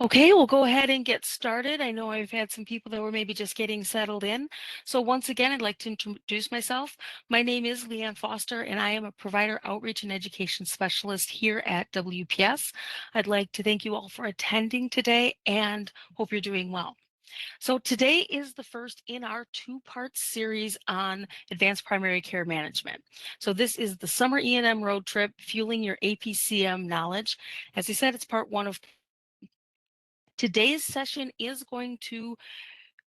Okay, we'll go ahead and get started. I know I've had some people that were maybe just getting settled in. So once again, I'd like to introduce myself. My name is Leanne Foster, and I am a provider outreach and education specialist here at WPS. I'd like to thank you all for attending today and hope you're doing well. So today is the first in our two-part series on advanced primary care management. So this is the Summer E&M Road Trip, Fueling Your APCM Knowledge. As I said, it's part one of today's session is going to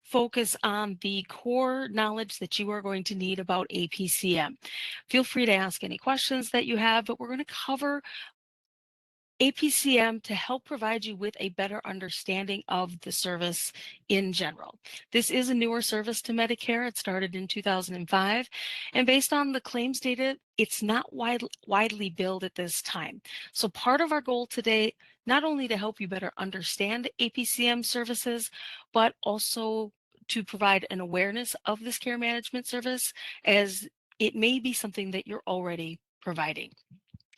focus on the core knowledge that you are going to need about APCM. Feel free to ask any questions that you have, but we're going to cover APCM to help provide you with a better understanding of the service in general. This is a newer service to Medicare. It started in 2005, and based on the claims data, it's not widely billed at this time. So part of our goal today, not only to help you better understand APCM services, but also to provide an awareness of this care management service, as it may be something that you're already providing.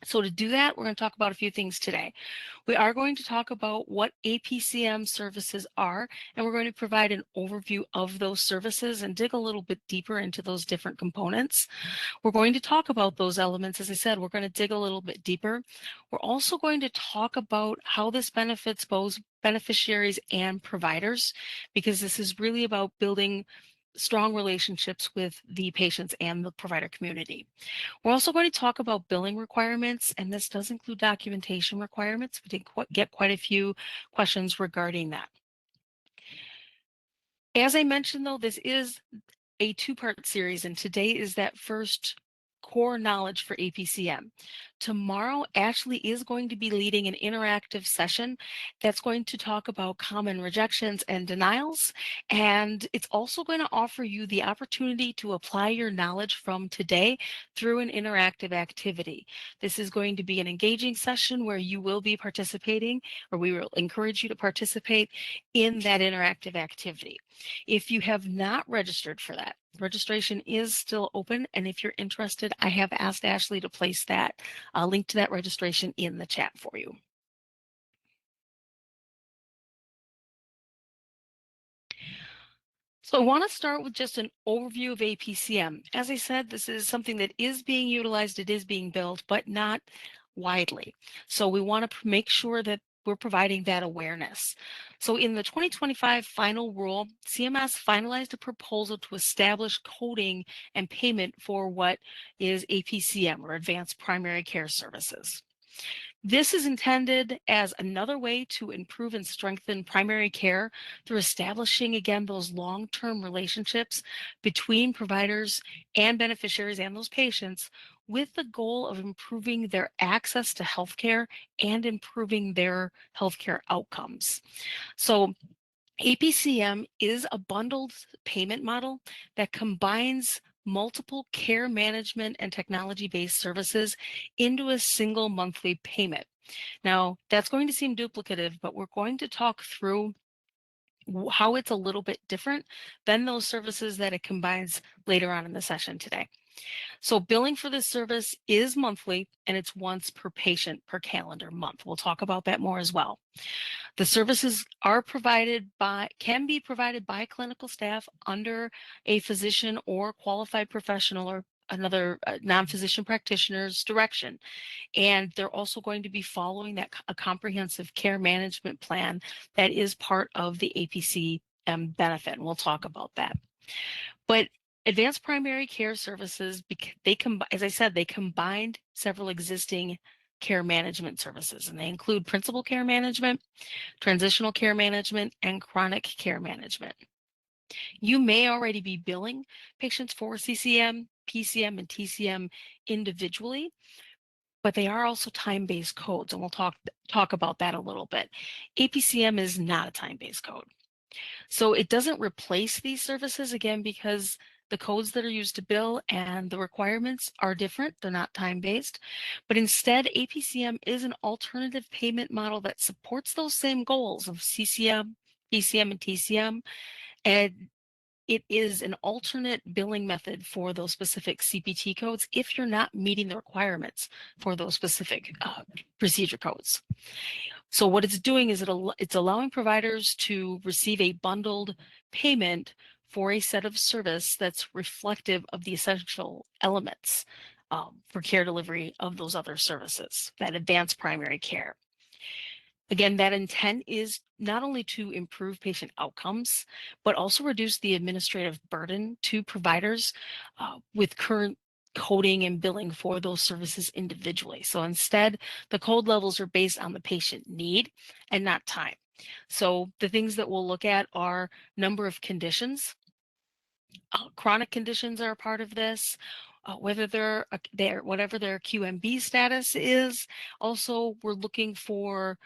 So to do that, we're going to talk about a few things today. We are going to talk about what APCM services are, and we're going to provide an overview of those services and dig a little bit deeper into those different components. We're going to talk about those elements. As I said, we're going to dig a little bit deeper. We're also going to talk about how this benefits both beneficiaries and providers, because this is really about building strong relationships with the patients and the provider community. We're also going to talk about billing requirements, and this does include documentation requirements. We did get quite a few questions regarding that. As I mentioned, though, this is a two-part series, and today is that first core knowledge for APCM. Tomorrow, Ashley is going to be leading an interactive session that's going to talk about common rejections and denials, and it's also going to offer you the opportunity to apply your knowledge from today through an interactive activity. This is going to be an engaging session where you will be participating, or we will encourage you to participate in that interactive activity. If you have not registered for that, registration is still open, and if you're interested, I have asked Ashley to place that link to that registration in the chat for you. So I want to start with just an overview of APCM. As I said, this is something that is being utilized, it is being built, but not widely. So we want to make sure that we're providing that awareness. So in the 2025 final rule, CMS finalized a proposal to establish coding and payment for what is APCM, or Advanced Primary Care Services. This is intended as another way to improve and strengthen primary care through establishing, again, those long-term relationships between providers and beneficiaries and those patients, with the goal of improving their access to healthcare and improving their healthcare outcomes. So APCM is a bundled payment model that combines multiple care management and technology-based services into a single monthly payment. Now, that's going to seem duplicative, but we're going to talk through how it's a little bit different than those services that it combines later on in the session today. So billing for this service is monthly, and it's once per patient per calendar month. We'll talk about that more as well. The services are can be provided by clinical staff under a physician or qualified professional or another non-physician practitioner's direction. And they're also going to be following a comprehensive care management plan that is part of the APC benefit. And we'll talk about that. But advanced primary care services, as I said, they combined several existing care management services, and they include principal care management, transitional care management, and chronic care management. You may already be billing patients for CCM, PCM, and TCM individually, but they are also time-based codes, and we'll talk about that a little bit. APCM is not a time-based code. So it doesn't replace these services, again, because the codes that are used to bill and the requirements are different. They're not time-based, but instead APCM is an alternative payment model that supports those same goals of CCM, PCM, and TCM, and it is an alternate billing method for those specific CPT codes if you're not meeting the requirements for those specific procedure codes. So what it's doing is it's allowing providers to receive a bundled payment for a set of service that's reflective of the essential elements for care delivery of those other services, that advanced primary care. Again, that intent is not only to improve patient outcomes, but also reduce the administrative burden to providers with current coding and billing for those services individually. So instead, the code levels are based on the patient need and not time. So the things that we'll look at are number of conditions. Chronic conditions are a part of this, whether whatever their QMB status is. Also, we're looking for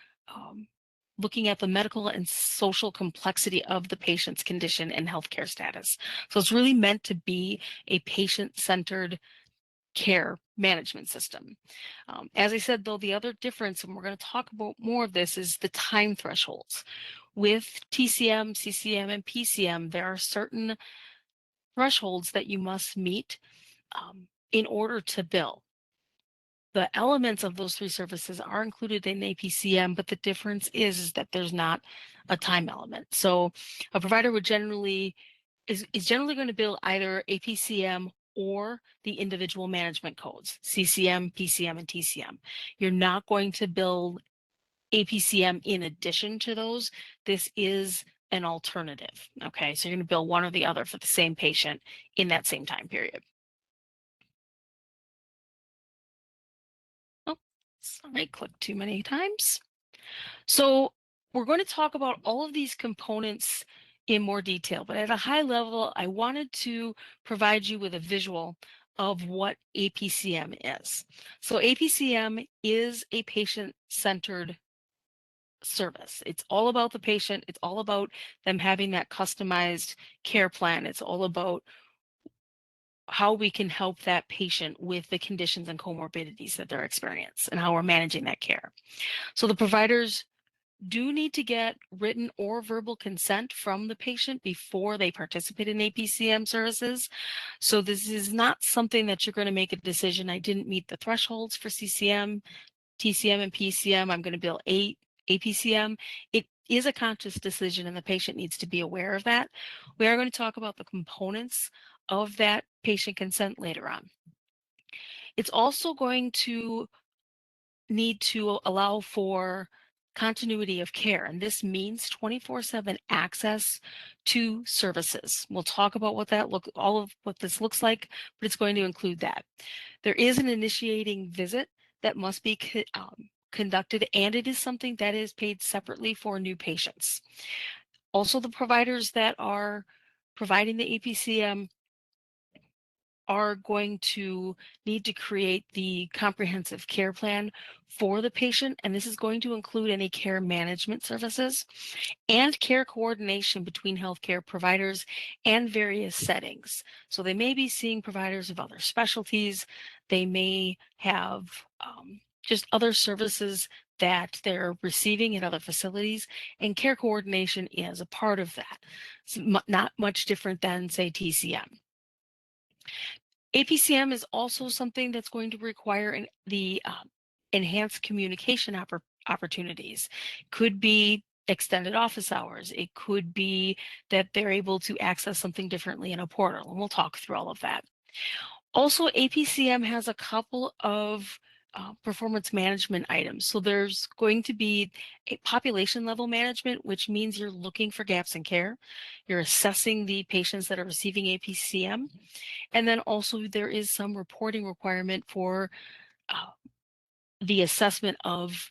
looking at the medical and social complexity of the patient's condition and healthcare status. So it's really meant to be a patient-centered care management system. As I said, though, the other difference, and we're going to talk about more of this, is the time thresholds. With TCM, CCM, and PCM, there are certain thresholds that you must meet in order to bill. The elements of those three services are included in APCM, but the difference is that there's not a time element. So a provider would generally is generally going to bill either APCM or the individual management codes, CCM, PCM, and TCM. You're not going to bill APCM in addition to those. This is an alternative. Okay, so you're going to bill one or the other for the same patient in that same time period. Oh, sorry, click too many times. So we're going to talk about all of these components in more detail, but at a high level, I wanted to provide you with a visual of what APCM is. So APCM is a patient-centered service. It's all about the patient. It's all about them having that customized care plan. It's all about how we can help that patient with the conditions and comorbidities that they're experiencing and how we're managing that care. So the providers do need to get written or verbal consent from the patient before they participate in APCM services. So this is not something that you're going to make a decision. I didn't meet the thresholds for CCM, TCM, and PCM. I'm going to bill APCM. It is a conscious decision and the patient needs to be aware of that. We are going to talk about the components of that patient consent later on. It's also going to need to allow for continuity of care, and this means 24/7 access to services. We'll talk about all of what this looks like, but it's going to include that. There is an initiating visit that must be conducted, and it is something that is paid separately for new patients. Also, the providers that are providing the APCM are going to need to create the comprehensive care plan for the patient, and this is going to include any care management services and care coordination between healthcare providers and various settings. So they may be seeing providers of other specialties. They may have just other services that they're receiving at other facilities, and care coordination is a part of that. It's not much different than, say, TCM. APCM is also something that's going to require the enhanced communication opportunities. Could be extended office hours. It could be that they're able to access something differently in a portal, and we'll talk through all of that. Also, APCM has a couple of performance management items. So there's going to be a population level management, which means you're looking for gaps in care. You're assessing the patients that are receiving APCM. And then also there is some reporting requirement for the assessment of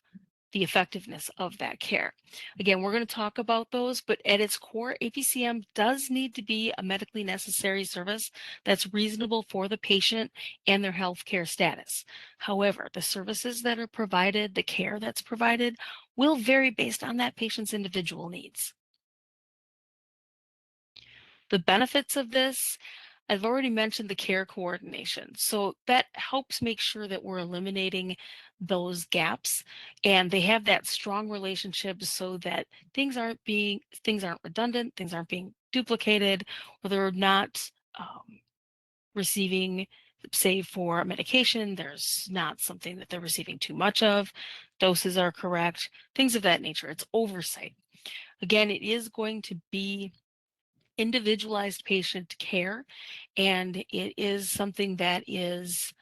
the effectiveness of that care. Again, we're going to talk about those, but at its core, APCM does need to be a medically necessary service that's reasonable for the patient and their healthcare status. However, the services that are provided, the care that's provided, will vary based on that patient's individual needs. The benefits of this, I've already mentioned the care coordination. So that helps make sure that we're eliminating those gaps and they have that strong relationship so that things aren't redundant, things aren't being duplicated, or they're not receiving, say for medication, there's not something that they're receiving too much of. doses are correct, things of that nature. It's oversight. Again, it is going to be individualized patient care, and it is something that is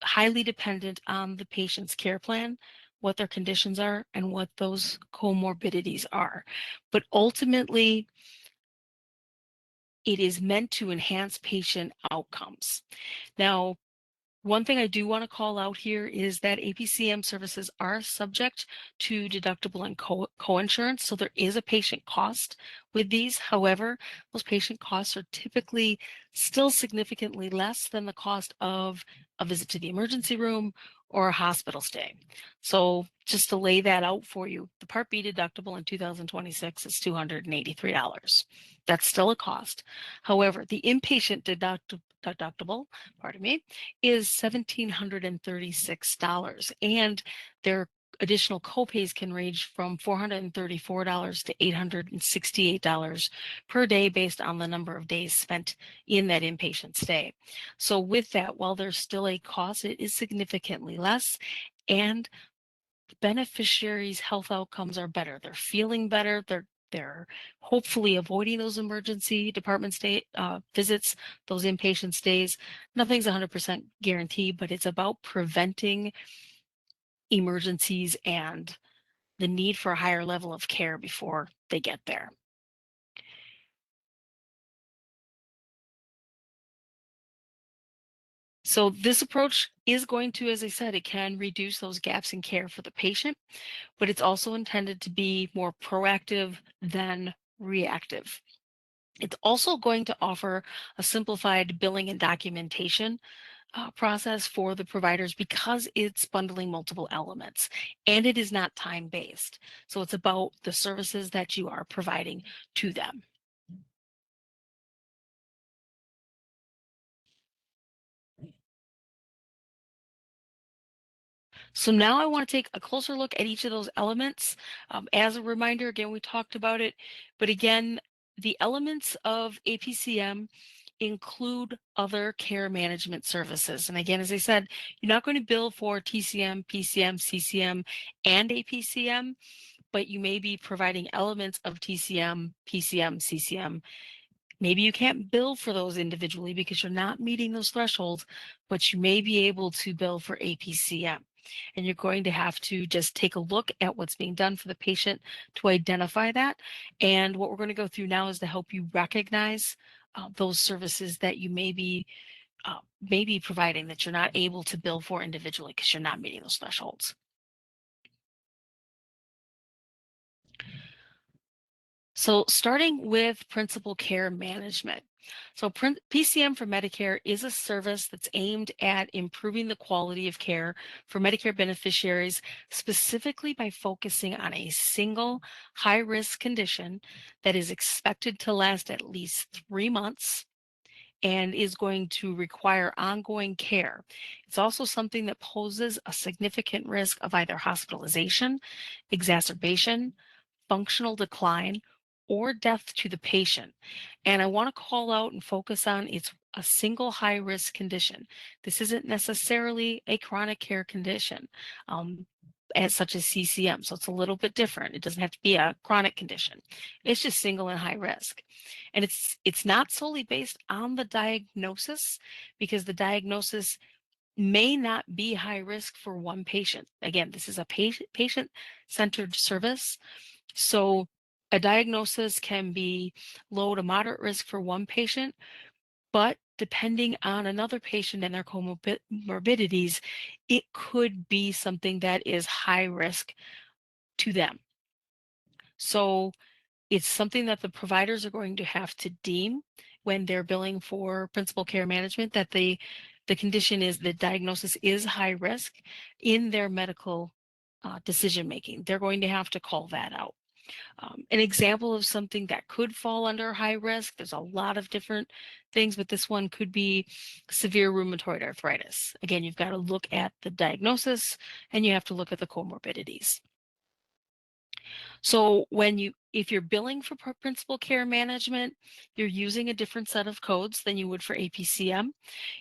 highly dependent on the patient's care plan, what their conditions are, and what those comorbidities are. But ultimately, it is meant to enhance patient outcomes. Now, one thing I do want to call out here is that APCM services are subject to deductible and co-insurance, so there is a patient cost with these. However, those patient costs are typically still significantly less than the cost of a visit to the emergency room or a hospital stay. So just to lay that out for you, the Part B deductible in 2026 is $283. That's still a cost. However, the inpatient deductible, pardon me, is $1,736, and their additional copays can range from $434 to $868 per day based on the number of days spent in that inpatient stay. So with that, while there's still a cost, it is significantly less, and beneficiaries' health outcomes are better. They're feeling better. They're hopefully avoiding those emergency department stay visits, those inpatient stays. Nothing's 100% guaranteed, but it's about preventing emergencies and the need for a higher level of care before they get there. So this approach is going to, as I said, it can reduce those gaps in care for the patient, but it's also intended to be more proactive than reactive. It's also going to offer a simplified billing and documentation process for the providers because it's bundling multiple elements and it is not time-based. So it's about the services that you are providing to them. So now I want to take a closer look at each of those elements. As a reminder, again, we talked about it, but again, the elements of APCM include other care management services. And again, as I said, you're not going to bill for TCM, PCM, CCM, and APCM, but you may be providing elements of TCM, PCM, CCM. Maybe you can't bill for those individually because you're not meeting those thresholds, but you may be able to bill for APCM. And you're going to have to just take a look at what's being done for the patient to identify that. And what we're going to go through now is to help you recognize those services that you may be providing that you're not able to bill for individually because you're not meeting those thresholds. So starting with principal care management. So PCM for Medicare is a service that's aimed at improving the quality of care for Medicare beneficiaries, specifically by focusing on a single high-risk condition that is expected to last at least 3 months and is going to require ongoing care. It's also something that poses a significant risk of either hospitalization, exacerbation, functional decline, or death to the patient. And I want to call out and focus on it's a single high risk condition. This isn't necessarily a chronic care condition. As such as CCM. So it's a little bit different. It doesn't have to be a chronic condition. It's just single and high risk. And it's not solely based on the diagnosis because the diagnosis may not be high risk for one patient. Again, this is a patient-centered service. So a diagnosis can be low to moderate risk for one patient, but depending on another patient and their comorbidities, it could be something that is high risk to them. So it's something that the providers are going to have to deem when they're billing for principal care management that the condition is the diagnosis is high risk in their medical decision making. They're going to have to call that out. An example of something that could fall under high risk, there's a lot of different things, but this one could be severe rheumatoid arthritis. Again, you've got to look at the diagnosis and you have to look at the comorbidities. So if you're billing for principal care management, you're using a different set of codes than you would for APCM.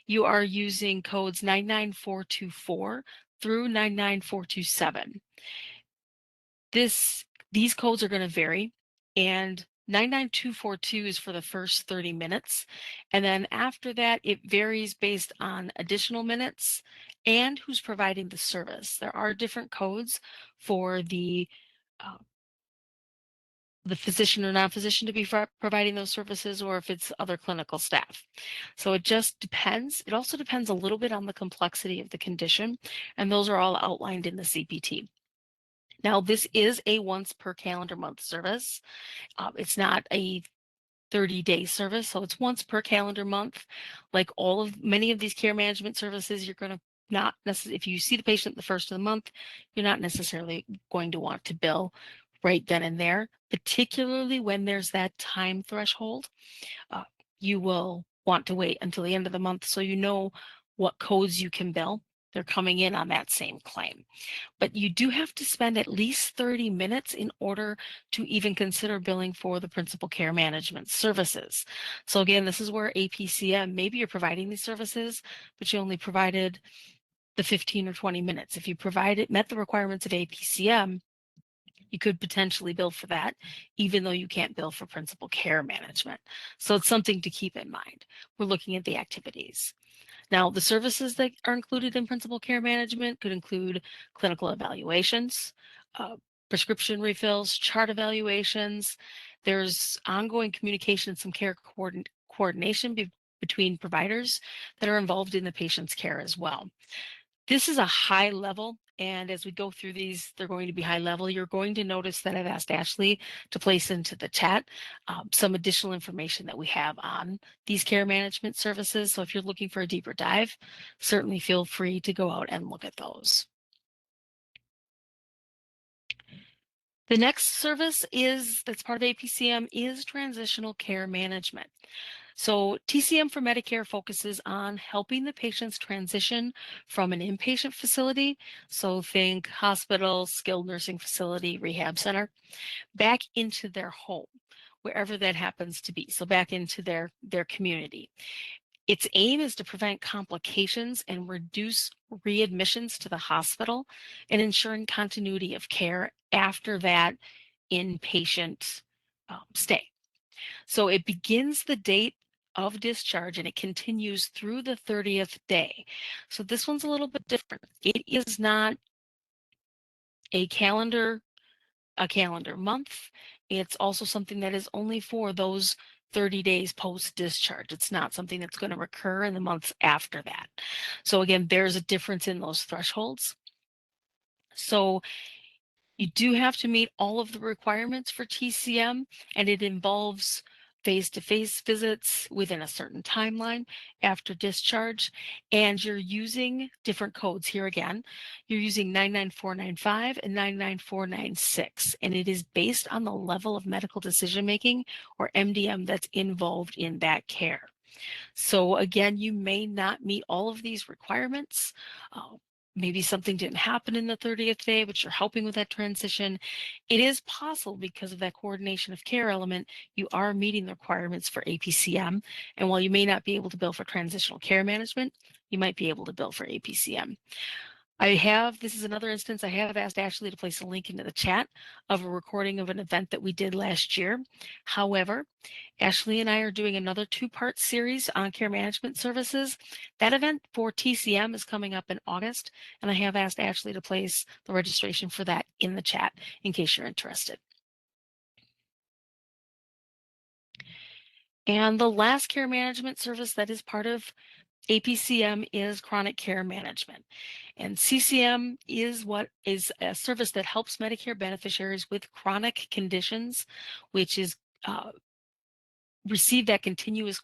You are using codes 99424 through 99427. These codes are going to vary, and 99242 is for the first 30 minutes. And then after that, it varies based on additional minutes and who's providing the service. There are different codes for uh, the physician or non-physician to be providing those services, or if it's other clinical staff. So it just depends. It also depends a little bit on the complexity of the condition, and those are all outlined in the CPT. Now, this is a once per calendar month service. It's not a 30-day service, so it's once per calendar month. Like many of these care management services, you're going to not necessarily, if you see the patient the first of the month, you're not necessarily going to want to bill right then and there, particularly when there's that time threshold. Uh, you will want to wait until the end of the month so you know what codes you can bill. They're coming in on that same claim. But you do have to spend at least 30 minutes in order to even consider billing for the principal care management services. So again, this is where APCM, maybe you're providing these services, but you only provided the 15 or 20 minutes. If you met the requirements of APCM, you could potentially bill for that, even though you can't bill for principal care management. So it's something to keep in mind. We're looking at the activities. Now, the services that are included in principal care management could include clinical evaluations, uh, prescription refills, chart evaluations. There's ongoing communication and some care coordination between providers that are involved in the patient's care as well. This is a high level, and as we go through these, they're going to be high level. You're going to notice that I've asked Ashley to place into the chat some additional information that we have on these care management services. So if you're looking for a deeper dive, certainly feel free to go out and look at those. The next service that's part of APCM is transitional care management. So TCM for Medicare focuses on helping the patients transition from an inpatient facility, so think hospital, skilled nursing facility, rehab center, back into their home, wherever that happens to be. So back into their community. Its aim is to prevent complications and reduce readmissions to the hospital and ensuring continuity of care after that inpatient stay. So it begins the date of discharge and it continues through the 30th day. So this one's a little bit different. It is not a calendar month. It's also something that is only for those 30 days post-discharge. It's not something that's going to recur in the months after that. So again, there's a difference in those thresholds. So you do have to meet all of the requirements for TCM, and it involves face-to-face visits within a certain timeline after discharge, and you're using different codes here again. You're using 99495 and 99496, and it is based on the level of medical decision-making, or MDM, that's involved in that care. So again, you may not meet all of these requirements. Maybe something didn't happen in the 30th day, but you're helping with that transition. It is possible, because of that coordination of care element, you are meeting the requirements for APCM. And while you may not be able to bill for transitional care management, you might be able to bill for APCM. This is another instance, I have asked Ashley to place a link into the chat of a recording of an event that we did last year. However, Ashley and I are doing another 2-part series on care management services. That event for TCM is coming up in August, and I have asked Ashley to place the registration for that in the chat in case you're interested. And the last care management service that is part of APCM is chronic care management. And CCM is a service that helps Medicare beneficiaries with chronic conditions, which is receive that continuous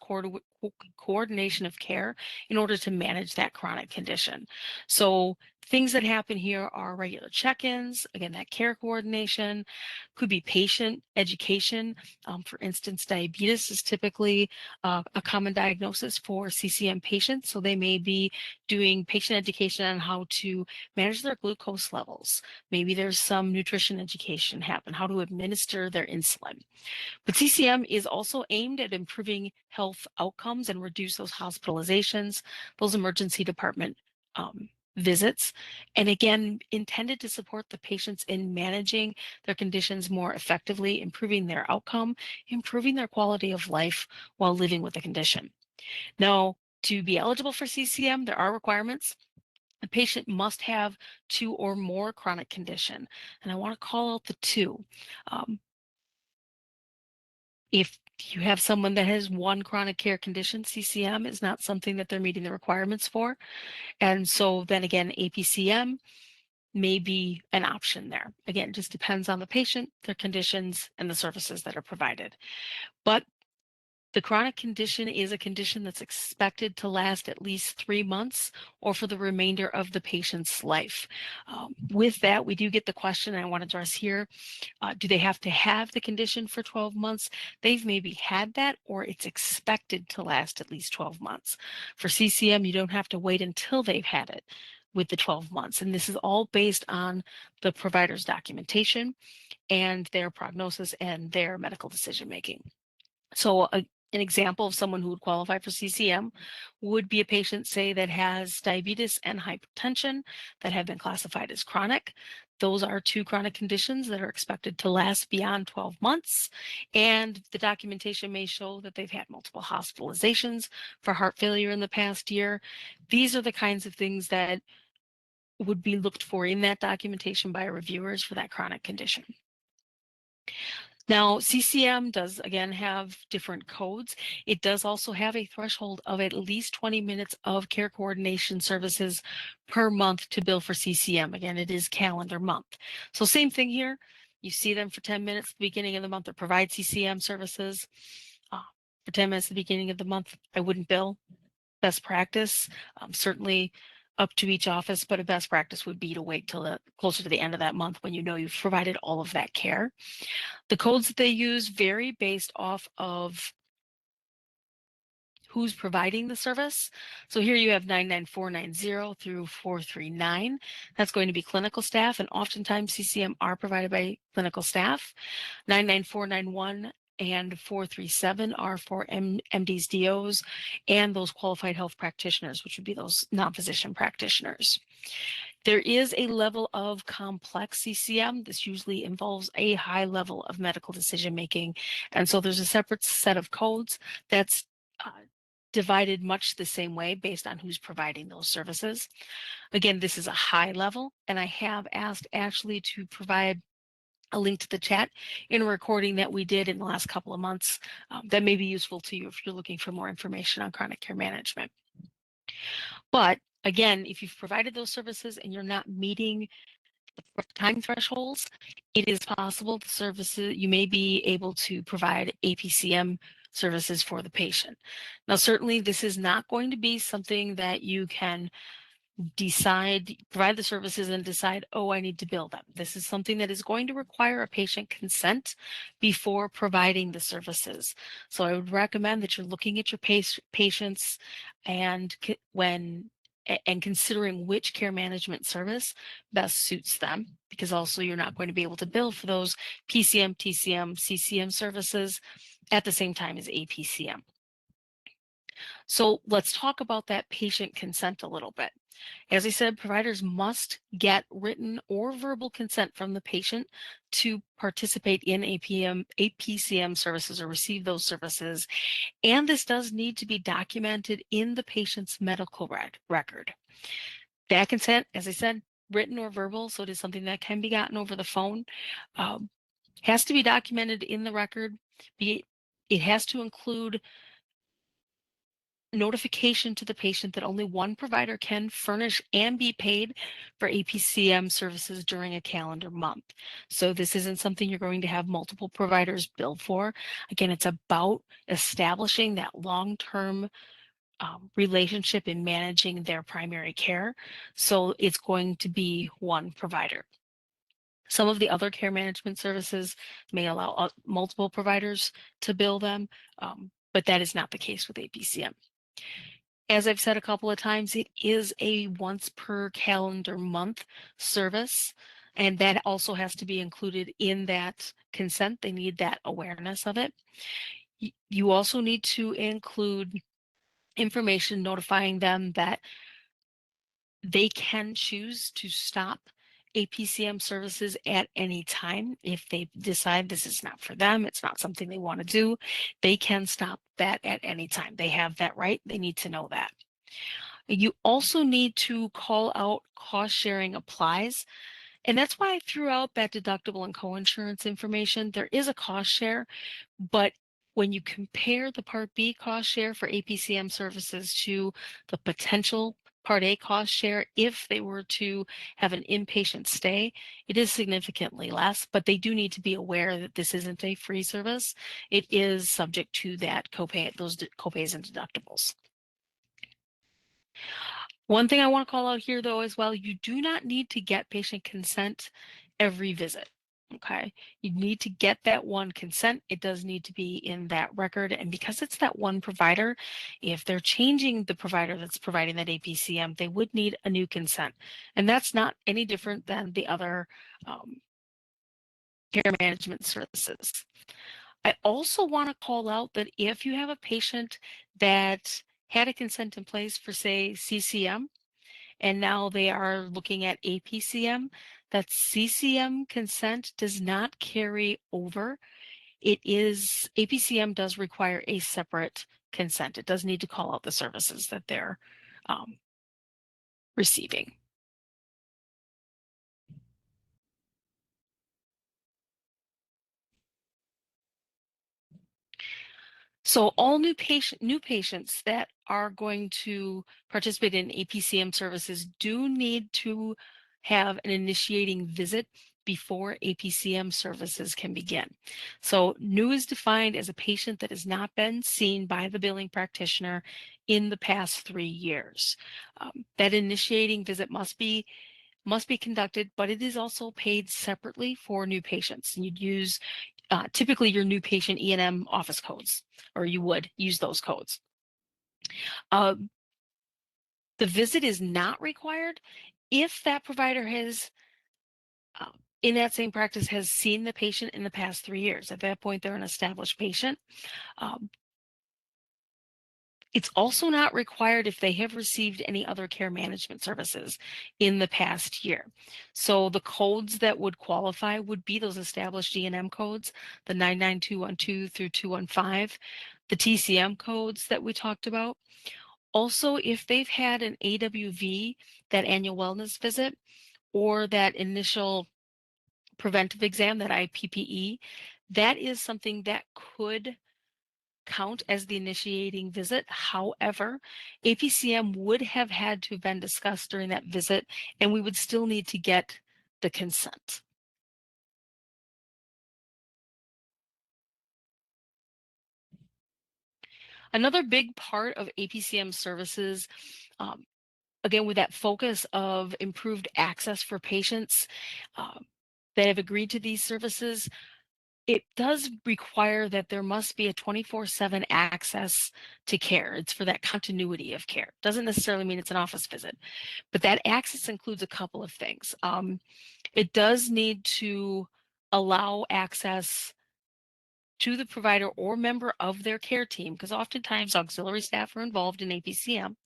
coordination of care in order to manage that chronic condition. So things that happen here are regular check-ins, again, that care coordination, could be patient education. For instance, diabetes is typically a common diagnosis for CCM patients. So they may be doing patient education on how to manage their glucose levels. Maybe there's some nutrition education happen, how to administer their insulin. But CCM is also aimed at improving health outcomes and reduce those hospitalizations, those emergency department visits, and again, intended to support the patients in managing their conditions more effectively, improving their outcome, improving their quality of life while living with the condition. Now, to be eligible for CCM, there are requirements. A patient must have two or more chronic condition, and I want to call out the two. Um, if you have someone that has one chronic care condition, CCM is not something that they're meeting the requirements for. And so then again, APCM may be an option there. Again, it just depends on the patient, their conditions, and the services that are provided. But the chronic condition is a condition that's expected to last at least 3 months or for the remainder of the patient's life. With that, we do get the question I want to address here. Do they have to have the condition for 12 months? They've maybe had that, or it's expected to last at least 12 months. For CCM, you don't have to wait until they've had it with the 12 months. And this is all based on the provider's documentation and their prognosis and their medical decision making. So an example of someone who would qualify for CCM would be a patient, say, that has diabetes and hypertension that have been classified as chronic. Those are two chronic conditions that are expected to last beyond 12 months. And the documentation may show that they've had multiple hospitalizations for heart failure in the past year. These are the kinds of things that would be looked for in that documentation by reviewers for that chronic condition. Now, CCM does again have different codes. It does also have a threshold of at least 20 minutes of care coordination services per month to bill for CCM. Again, it is calendar month. So same thing here. You see them for 10 minutes at the beginning of the month or provide CCM services. For 10 minutes at the beginning of the month, I wouldn't bill. Best practice, certainly up to each office, but a best practice would be to wait till closer to the end of that month when you know you've provided all of that care. The codes that they use vary based off of who's providing the service. So here you have 99490 through 439. That's going to be clinical staff, and oftentimes CCM are provided by clinical staff. 99491 and 437 are for MDs, DOs, and those qualified health practitioners, which would be those non-physician practitioners. There is a level of complex CCM. This usually involves a high level of medical decision making. And so there's a separate set of codes that's divided much the same way based on who's providing those services. Again, this is a high level, and I have asked Ashley to provide a link to the chat in a recording that we did in the last couple of months that may be useful to you if you're looking for more information on chronic care management. But again, if you've provided those services and you're not meeting the time thresholds, it is possible the services you may be able to provide APCM services for the patient. Now, certainly this is not going to be something that you can provide the services and decide, oh, I need to bill them. This is something that is going to require a patient consent before providing the services. So I would recommend that you're looking at your patients and considering which care management service best suits them, because also you're not going to be able to bill for those PCM, TCM, CCM services at the same time as APCM. So let's talk about that patient consent a little bit. As I said, providers must get written or verbal consent from the patient to participate in APCM services or receive those services. And this does need to be documented in the patient's medical record. That consent, as I said, written or verbal, so it is something that can be gotten over the phone, has to be documented in the record. It has to include notification to the patient that only one provider can furnish and be paid for APCM services during a calendar month. So this isn't something you're going to have multiple providers bill for. Again, it's about establishing that long-term relationship in managing their primary care. So it's going to be one provider. Some of the other care management services may allow multiple providers to bill them, but that is not the case with APCM. As I've said a couple of times, it is a once per calendar month service, and that also has to be included in that consent. They need that awareness of it. You also need to include information notifying them that They can choose to stop APCM services at any time. If they decide this is not for them, it's not something they want to do, they can stop that at any time. They have that right. They need to know that. You also need to call out cost sharing applies. And that's why I threw out that deductible and coinsurance information. There is a cost share, but when you compare the Part B cost share for APCM services to the potential Part A cost share, if they were to have an inpatient stay, it is significantly less, but they do need to be aware that this isn't a free service. It is subject to that copay, those copays and deductibles. One thing I want to call out here, though, as well, you do not need to get patient consent every visit. Okay, you need to get that one consent. It does need to be in that record. And because it's that one provider, if they're changing the provider that's providing that APCM, they would need a new consent. And that's not any different than the other care management services. I also want to call out that if you have a patient that had a consent in place for, say, CCM, and now they are looking at APCM, that CCM consent does not carry over. It is, APCM does require a separate consent. It does need to call out the services that they're receiving. So all new patients that are going to participate in APCM services do need to have an initiating visit before APCM services can begin. So new is defined as a patient that has not been seen by the billing practitioner in the past 3 years. That initiating visit must be conducted, but it is also paid separately for new patients. And you'd use typically your new patient E&M office codes, or you would use those codes. Uh, the visit is not required if that provider has, in that same practice, has seen the patient in the past 3 years. At that point, they're an established patient. Um, It's also not required if they have received any other care management services in the past year. So the codes that would qualify would be those established E&M codes, the 99212 through 215, the TCM codes that we talked about. Also, if they've had an AWV, that annual wellness visit, or that initial preventive exam, that IPPE, that is something that could count as the initiating visit. However, APCM would have had to have been discussed during that visit, and we would still need to get the consent. Another big part of APCM services, um, again, with that focus of improved access for patients that have agreed to these services, it does require that there must be a 24/7 access to care. It's for that continuity of care. Doesn't necessarily mean it's an office visit, but that access includes a couple of things. It does need to allow access to the provider or member of their care team, because oftentimes auxiliary staff are involved in APCM,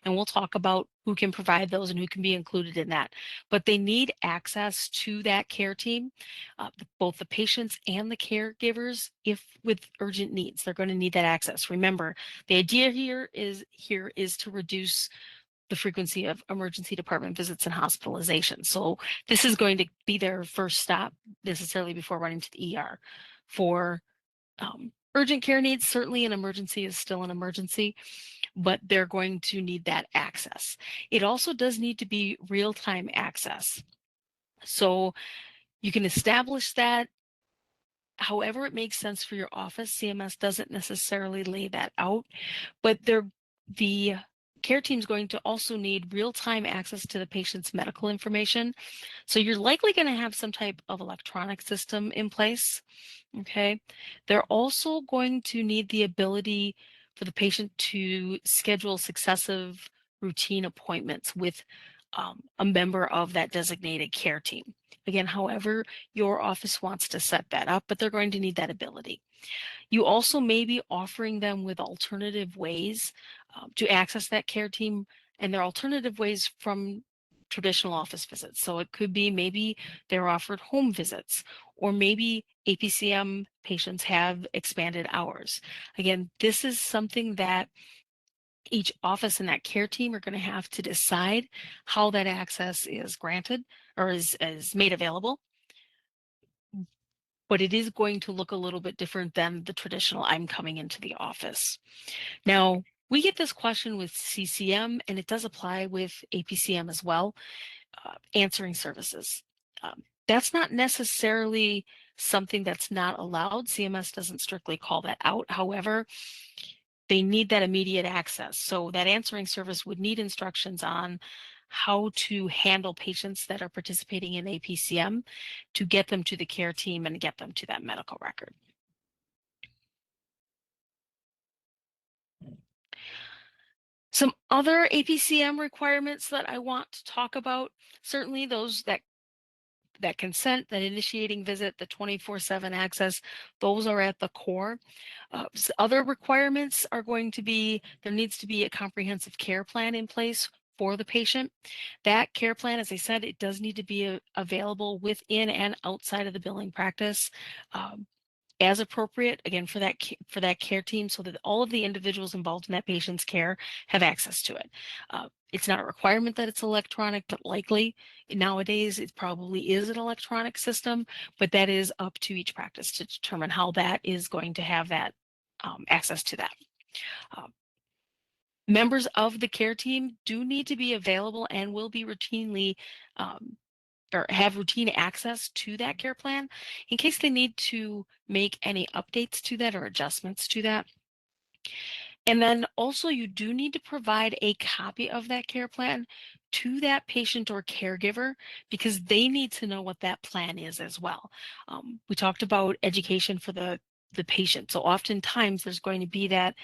and we'll talk about who can provide those and who can be included in that. But they need access to that care team, both the patients and the caregivers, if with urgent needs. They're going to need that access. Remember, the idea here is to reduce the frequency of emergency department visits and hospitalizations. So this is going to be their first stop necessarily before running to the ER. For urgent care needs, certainly an emergency is still an emergency, but they're going to need that access. It also does need to be real-time access. So you can establish that however it makes sense for your office. CMS doesn't necessarily lay that out, but the care team is going to also need real-time access to the patient's medical information. So you're likely going to have some type of electronic system in place. Okay. They're also going to need the ability for the patient to schedule successive routine appointments with a member of that designated care team. Again, however your office wants to set that up, but they're going to need that ability. You also may be offering them with alternative ways to access that care team and they're alternative ways from traditional office visits. So it could be maybe they're offered home visits, or maybe APCM patients have expanded hours. Again, this is something that each office and that care team are going to have to decide how that access is granted or is made available. But it is going to look a little bit different than the traditional I'm coming into the office. Now, we get this question with CCM, and it does apply with APCM as well, answering services. That's not necessarily something that's not allowed. CMS doesn't strictly call that out. However, they need that immediate access. So that answering service would need instructions on how to handle patients that are participating in APCM to get them to the care team and get them to that medical record. Some other APCM requirements that I want to talk about, certainly those that consent, that initiating visit, the 24/7 access, those are at the core. Other requirements are going to be, there needs to be a comprehensive care plan in place for the patient. That care plan, as I said, it does need to be available within and outside of the billing practice. As appropriate, again, for that care team, so that all of the individuals involved in that patient's care have access to it. It's not a requirement that it's electronic, but likely nowadays it probably is an electronic system, but that is up to each practice to determine how that is going to have that access to that. Members of the care team do need to be available and will be routinely or have routine access to that care plan in case they need to make any updates to that or adjustments to that. And then also you do need to provide a copy of that care plan to that patient or caregiver because they need to know what that plan is as well. We talked about education for the patient. So oftentimes there's going to be that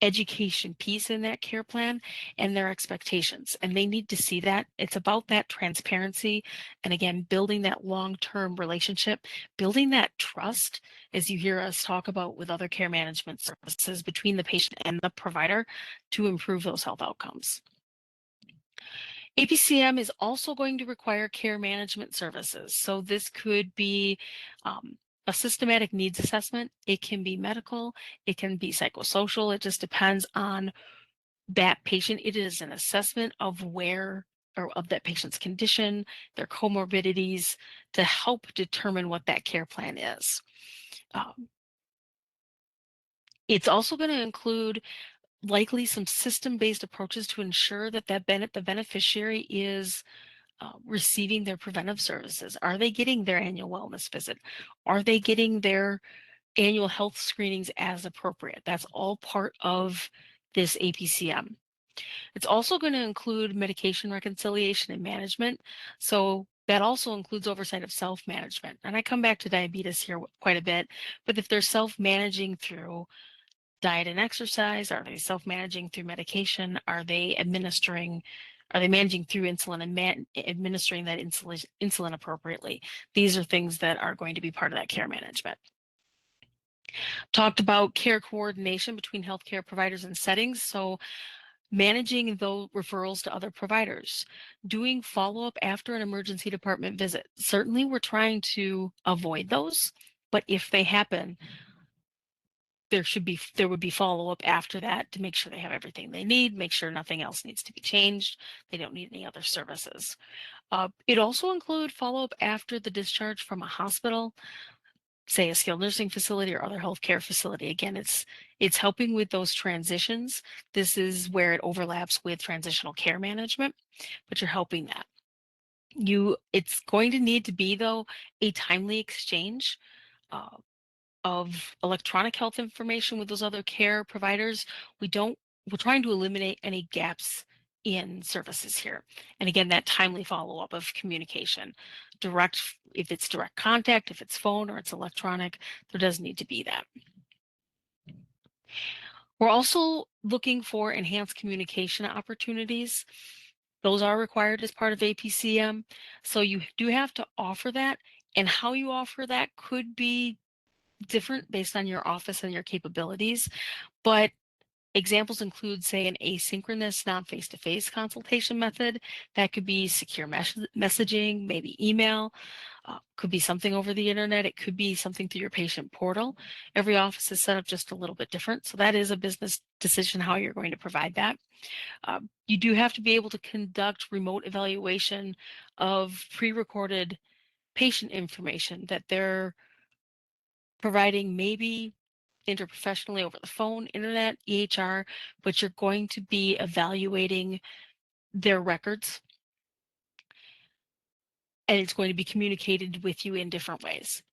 education piece in that care plan and their expectations, and they need to see that. It's about that transparency, and again, building that long-term relationship, building that trust, as you hear us talk about with other care management services between the patient and the provider to improve those health outcomes. APCM is also going to require care management services. So this could be a systematic needs assessment. It can be medical, it can be psychosocial. It just depends on that patient. It is an assessment of where or of that patient's condition, their comorbidities, to help determine what that care plan is. It's also going to include likely some system-based approaches to ensure that the beneficiary is receiving their preventive services. Are they getting their annual wellness visit? Are they getting their annual health screenings as appropriate? That's all part of this APCM. It's also going to include medication reconciliation and management. So that also includes oversight of self-management. And I come back to diabetes here quite a bit, but if they're self-managing through diet and exercise, are they self-managing through medication? Are they managing through insulin and administering that insulin appropriately? These are things that are going to be part of that care management. Talked about care coordination between healthcare providers and settings. So managing those referrals to other providers, doing follow-up after an emergency department visit. Certainly we're trying to avoid those, but if they happen, there would be follow-up after that to make sure they have everything they need, make sure nothing else needs to be changed, they don't need any other services. It also include follow-up after the discharge from a hospital, say a skilled nursing facility or other healthcare facility. Again, it's helping with those transitions. This is where it overlaps with transitional care management, but you're helping that. It's going to need to be, though, a timely exchange of electronic health information with those other care providers. We're trying to eliminate any gaps in services here. And again, that timely follow-up of communication, if it's direct contact, if it's phone or it's electronic, there does need to be that. We're also looking for enhanced communication opportunities. Those are required as part of APCM. So you do have to offer that, and how you offer that could be different based on your office and your capabilities, but Examples include, say, an asynchronous non-face-to-face consultation method. That could be secure messaging, maybe email, could be something over the internet. It could be something through your patient portal. Every office is set up just a little bit different. So that is a business decision how you're going to provide that. You do have to be able to conduct remote evaluation of pre-recorded patient information that they're providing, maybe interprofessionally over the phone, internet, EHR, but you're going to be evaluating their records, and it's going to be communicated with you in different ways.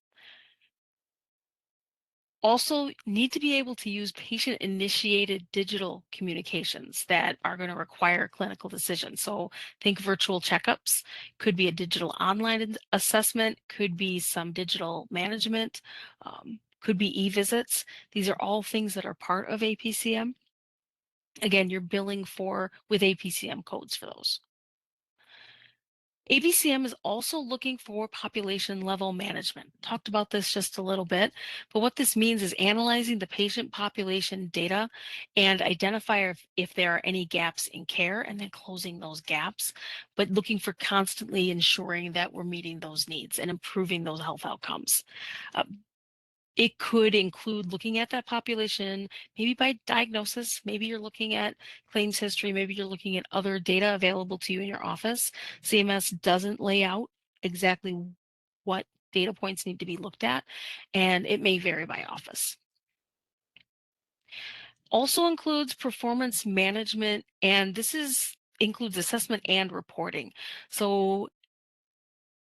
Also need to be able to use patient-initiated digital communications that are going to require clinical decisions. So think virtual checkups, could be a digital online assessment, could be some digital management, could be e-visits. These are all things that are part of APCM. Again, you're billing with APCM codes for those. APCM is also looking for population level management. Talked about this just a little bit, but what this means is analyzing the patient population data and identify if there are any gaps in care and then closing those gaps, but looking for constantly ensuring that we're meeting those needs and improving those health outcomes. It could include looking at that population, maybe by diagnosis. Maybe you're looking at claims history. Maybe you're looking at other data available to you in your office. CMS doesn't lay out exactly what data points need to be looked at, and it may vary by office. Also includes performance management, and this includes assessment and reporting. So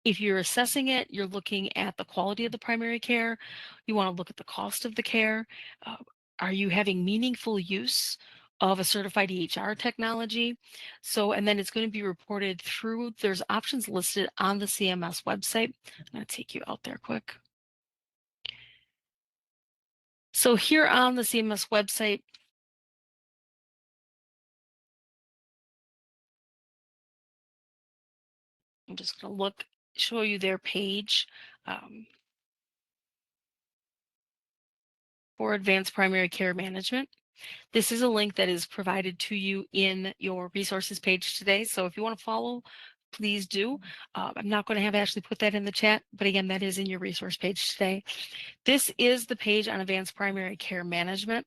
if you're assessing it, you're looking at the quality of the primary care. You want to look at the cost of the care. Uh, are you having meaningful use of a certified EHR technology? And then it's going to be reported through, there's options listed on the CMS website. I'm going to take you out there quick. So here on the CMS website, I'm just going to show you their page. For advanced primary care management. This is a link that is provided to you in your resources page today. So if you want to follow, please do. I'm not going to have Ashley put that in the chat, but again, that is in your resource page today. This is the page on advanced primary care management.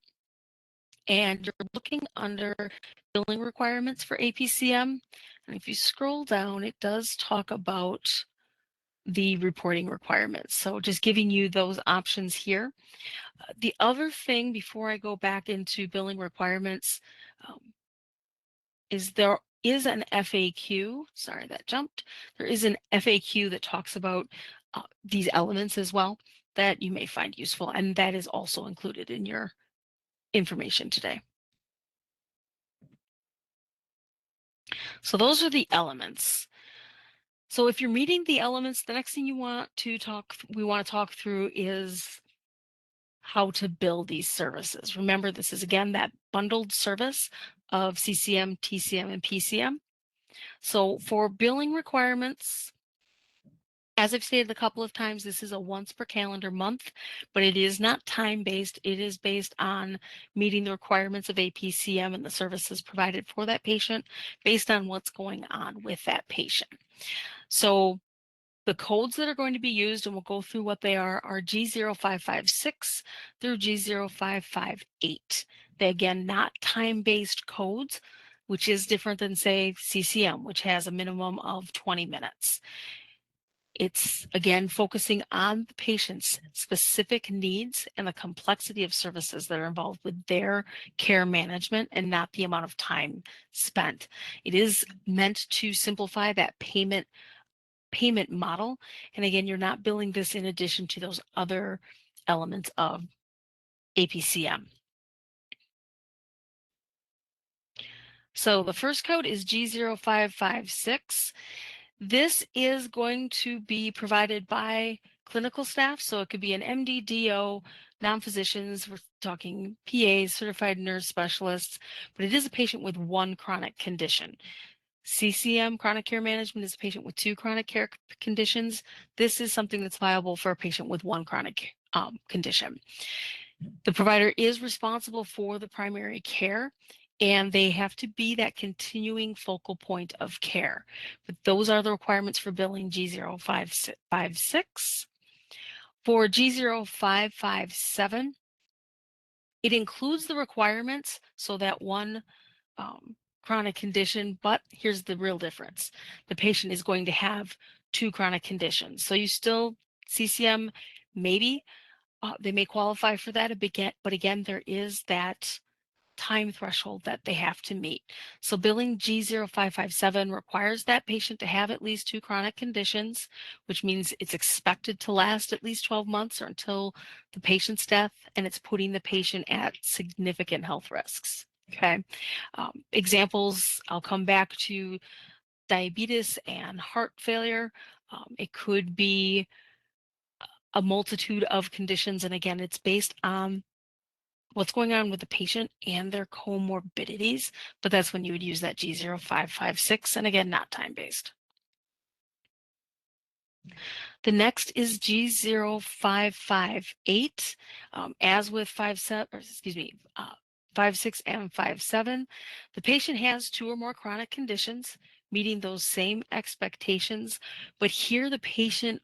And you're looking under billing requirements for APCM. And if you scroll down, it does talk about the reporting requirements. So just giving you those options here. The other thing before I go back into billing requirements is there is an FAQ. Sorry, that jumped. There is an FAQ that talks about these elements as well that you may find useful, and that is also included in your information today. So those are the elements. So if you're meeting the elements, the next thing we want to talk through is how to bill these services. Remember, this is again that bundled service of CCM, TCM, and PCM. So for billing requirements, as I've stated a couple of times, this is a once per calendar month, but it is not time-based. It is based on meeting the requirements of APCM and the services provided for that patient based on what's going on with that patient. So the codes that are going to be used, and we'll go through what they are G0556 through G0558. They, again, not time-based codes, which is different than, say, CCM, which has a minimum of 20 minutes. It's, again, focusing on the patient's specific needs and the complexity of services that are involved with their care management and not the amount of time spent. It is meant to simplify that payment model. And again, you're not billing this in addition to those other elements of APCM. So the first code is G0556. This is going to be provided by clinical staff. So it could be an MD, DO, non-physicians, we're talking PAs, certified nurse specialists, but it is a patient with one chronic condition. CCM, chronic care management, is a patient with two chronic care conditions. This is something that's viable for a patient with one chronic condition. The provider is responsible for the primary care, and they have to be that continuing focal point of care. But those are the requirements for billing G0556. For G0557, it includes the requirements, so that one chronic condition, but here's the real difference. The patient is going to have two chronic conditions. So you still, CCM, maybe they may qualify for that, but again, there is that time threshold that they have to meet. So billing G0557 requires that patient to have at least two chronic conditions, which means it's expected to last at least 12 months or until the patient's death, and it's putting the patient at significant health risks. Okay. Examples, I'll come back to diabetes and heart failure. It could be a multitude of conditions, and again, it's based on what's going on with the patient and their comorbidities, but that's when you would use that G0556, and again, not time-based. The next is G0558. As with 56 and 57, the patient has two or more chronic conditions, meeting those same expectations, but here the patient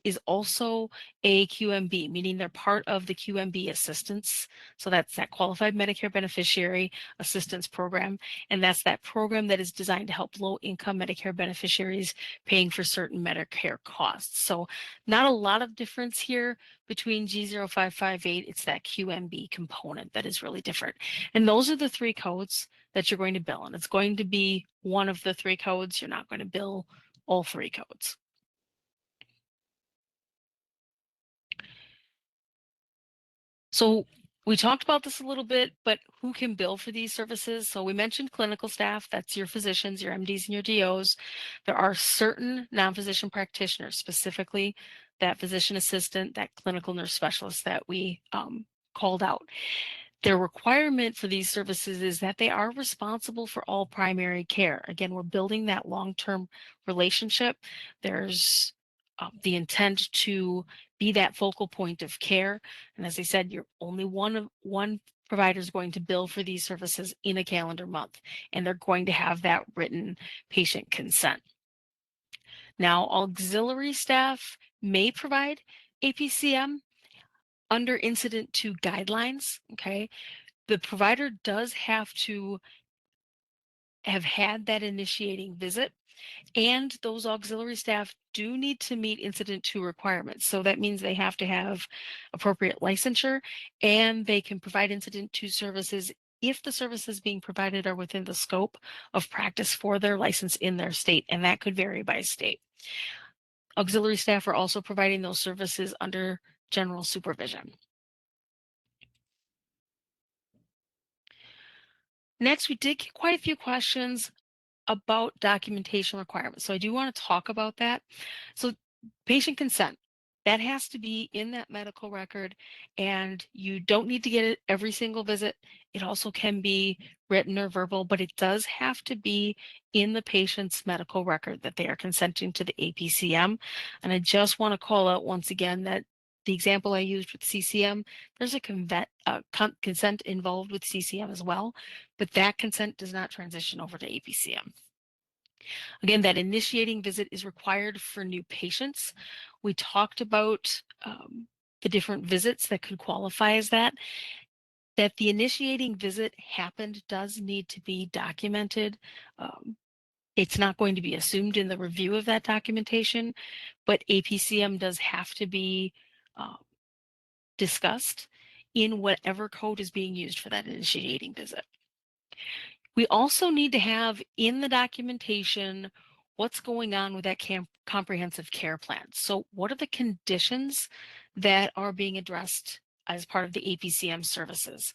is also a QMB, meaning they're part of the QMB assistance. So that's that Qualified Medicare Beneficiary Assistance Program. And that's that program that is designed to help low-income Medicare beneficiaries paying for certain Medicare costs. So not a lot of difference here between G0558. It's that QMB component that is really different. And those are the three codes that you're going to bill. And it's going to be one of the three codes. You're not going to bill all three codes. So we talked about this a little bit, but who can bill for these services? So we mentioned clinical staff, that's your physicians, your MDs and your DOs. There are certain non-physician practitioners, specifically that physician assistant, that clinical nurse specialist that we called out. Their requirement for these services is that they are responsible for all primary care. Again, we're building that long-term relationship. There's the intent to be that focal point of care. And as I said, you're only one provider is going to bill for these services in a calendar month, and they're going to have that written patient consent. Now, auxiliary staff may provide APCM under incident to guidelines, okay? The provider does have to have had that initiating visit, and those auxiliary staff do need to meet incident to requirements. So that means they have to have appropriate licensure, and they can provide incident to services if the services being provided are within the scope of practice for their license in their state, and that could vary by state. Auxiliary staff are also providing those services under general supervision. Next, we did get quite a few questions about documentation requirements. So I do want to talk about that. So patient consent, that has to be in that medical record, and you don't need to get it every single visit. It also can be written or verbal, but it does have to be in the patient's medical record that they are consenting to the APCM. And I just want to call out once again that the example I used with CCM, there's a consent involved with CCM as well, but that consent does not transition over to APCM. Again, that initiating visit is required for new patients. We talked about the different visits that could qualify as that. That the initiating visit happened does need to be documented. It's not going to be assumed in the review of that documentation, but APCM does have to be discussed in whatever code is being used for that initiating visit. We also need to have in the documentation what's going on with that comprehensive care plan. So what are the conditions that are being addressed as part of the APCM services?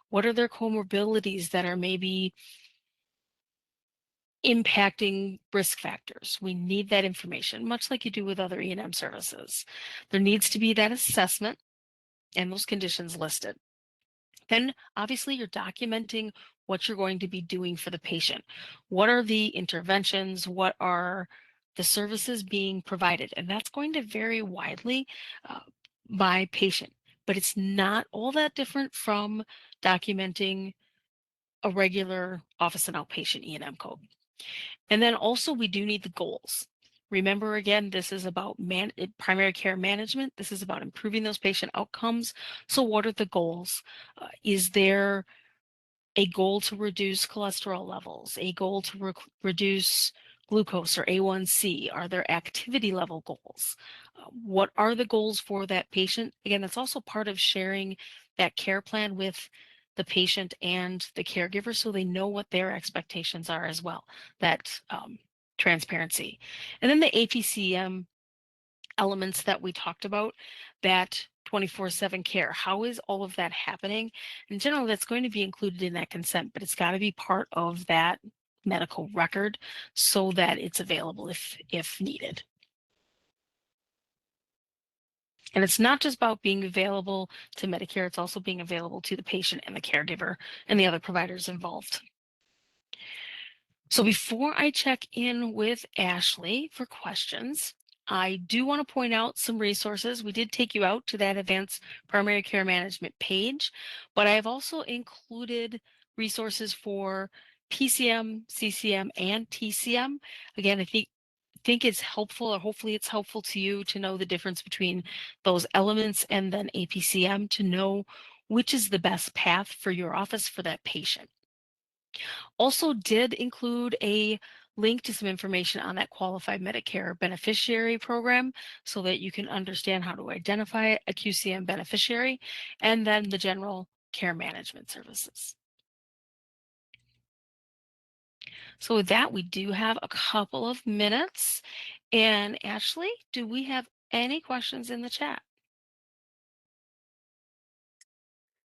What are their comorbidities that are maybe impacting risk factors? We need that information, much like you do with other E&M services. There needs to be that assessment and those conditions listed. Then obviously you're documenting what you're going to be doing for the patient. What are the interventions? What are the services being provided? And that's going to vary widely by patient. but it's not all that different from documenting a regular office and outpatient E&M code. And then also we do need the goals. Remember, again, this is about primary care management. This is about improving those patient outcomes. So what are the goals? Is there a goal to reduce cholesterol levels, a goal to reduce glucose or A1C? Are there activity level goals? What are the goals for that patient? Again, that's also part of sharing that care plan with the patient and the caregiver so they know what their expectations are as well, that transparency. And then the APCM elements that we talked about, that 24/7 care. How is all of that happening? In general, that's going to be included in that consent, but it's got to be part of that medical record so that it's available if needed. And it's not just about being available to Medicare, it's also being available to the patient and the caregiver and the other providers involved. So before I check in with Ashley for questions, I do want to point out some resources. We did take you out to that advanced primary care management page, but I have also included resources for PCM, CCM, and TCM. Again, I think it's helpful, or hopefully it's helpful to you to know the difference between those elements and then APCM to know which is the best path for your office for that patient. Also did include a link to some information on that qualified Medicare beneficiary program so that you can understand how to identify a QCM beneficiary, and then the general care management services. So with that, we do have a couple of minutes. And Ashley, do we have any questions in the chat?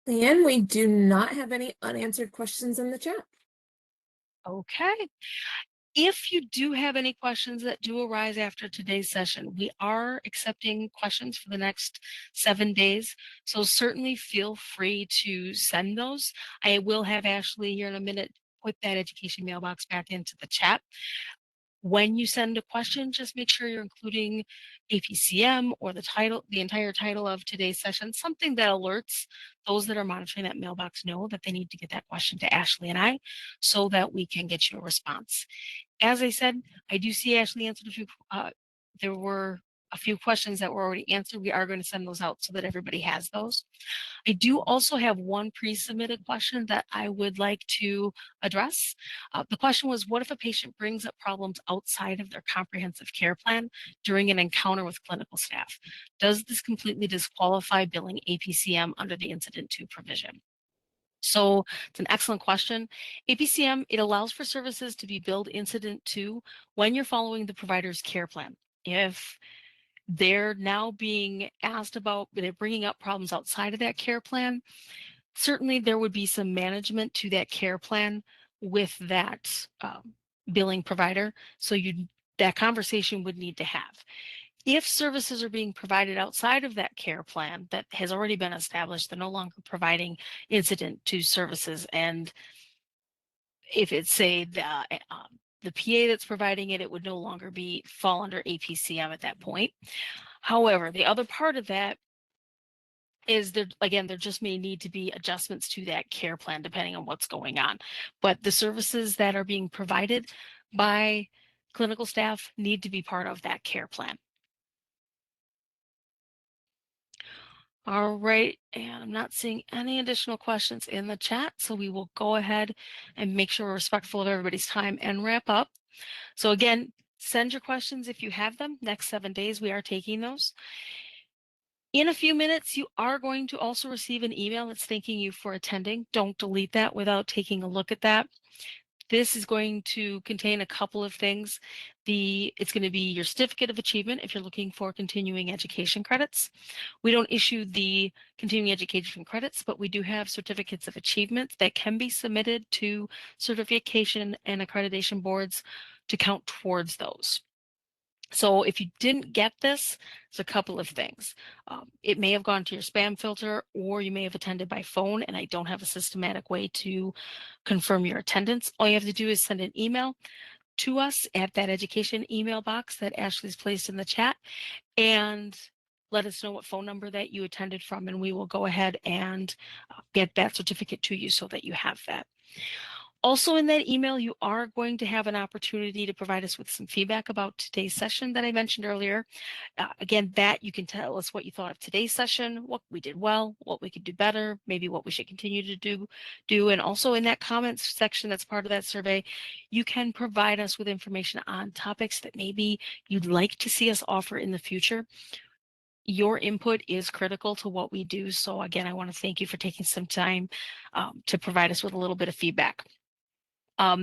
Leanne, we do not have any unanswered questions in the chat. Okay. If you do have any questions that do arise after today's session, we are accepting questions for the next 7 days. So certainly feel free to send those. I will have Ashley here in a minute put that education mailbox back into the chat. When you send a question, just make sure you're including APCM or the entire title of today's session, something that alerts those that are monitoring that mailbox know that they need to get that question to Ashley and I so that we can get you a response. As I said, I do see Ashley answered a few, there were a few questions that were already answered. We are going to send those out so that everybody has those. I do also have one pre-submitted question that I would like to address. The question was, what if a patient brings up problems outside of their comprehensive care plan during an encounter with clinical staff? Does this completely disqualify billing APCM under the Incident to provision? So it's an excellent question. APCM, it allows for services to be billed incident to when you're following the provider's care plan. If they're now being asked about, they're bringing up problems outside of that care plan, certainly there would be some management to that care plan with that billing provider. So that conversation would need to have. If services are being provided outside of that care plan that has already been established, they're no longer providing incident to services. And if it's, say, the PA that's providing it, it would no longer fall under APCM at that point. However, the other part of that is there just may need to be adjustments to that care plan depending on what's going on. But the services that are being provided by clinical staff need to be part of that care plan. All right, and I'm not seeing any additional questions in the chat, so we will go ahead and make sure we're respectful of everybody's time and wrap up. So again, send your questions if you have them. Next 7 days, we are taking those. In a few minutes, you are going to also receive an email that's thanking you for attending. Don't delete that without taking a look at that. This is going to contain a couple of things. It's going to be your certificate of achievement if you're looking for continuing education credits. We don't issue the continuing education credits, but we do have certificates of achievement that can be submitted to certification and accreditation boards to count towards those. So if you didn't get this, there's a couple of things. It may have gone to your spam filter, or you may have attended by phone, and I don't have a systematic way to confirm your attendance. All you have to do is send an email to us at that education email box that Ashley's placed in the chat and let us know what phone number that you attended from, and we will go ahead and get that certificate to you so that you have that. Also in that email, you are going to have an opportunity to provide us with some feedback about today's session that I mentioned earlier. Again, that you can tell us what you thought of today's session, what we did well, what we could do better, maybe what we should continue to do. And also in that comments section that's part of that survey, you can provide us with information on topics that maybe you'd like to see us offer in the future. Your input is critical to what we do. So again, I want to thank you for taking some time to provide us with a little bit of feedback. All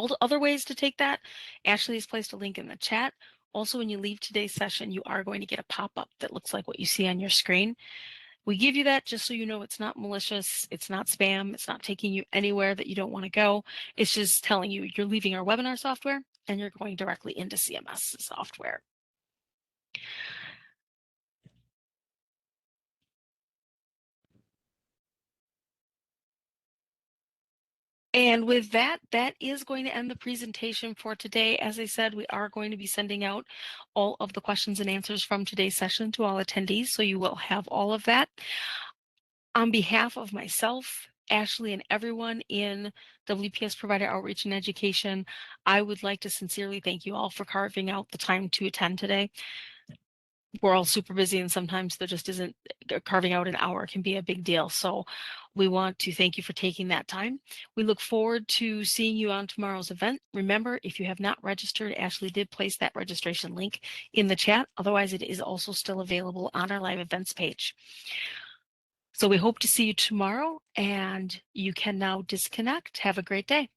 the other ways to take that, Ashley has placed a link in the chat. Also, when you leave today's session, you are going to get a pop-up that looks like what you see on your screen. We give you that just so you know it's not malicious, it's not spam, it's not taking you anywhere that you don't want to go. It's just telling you you're leaving our webinar software and you're going directly into CMS software. And with that, that is going to end the presentation for today. As I said, we are going to be sending out all of the questions and answers from today's session to all attendees, so you will have all of that. On behalf of myself, Ashley, and everyone in WPS Provider Outreach and Education, I would like to sincerely thank you all for carving out the time to attend today. We're all super busy, and sometimes there just isn't, carving out an hour can be a big deal. So we want to thank you for taking that time. We look forward to seeing you on tomorrow's event. Remember, if you have not registered, Ashley did place that registration link in the chat. Otherwise, it is also still available on our live events page. So we hope to see you tomorrow, and you can now disconnect. Have a great day.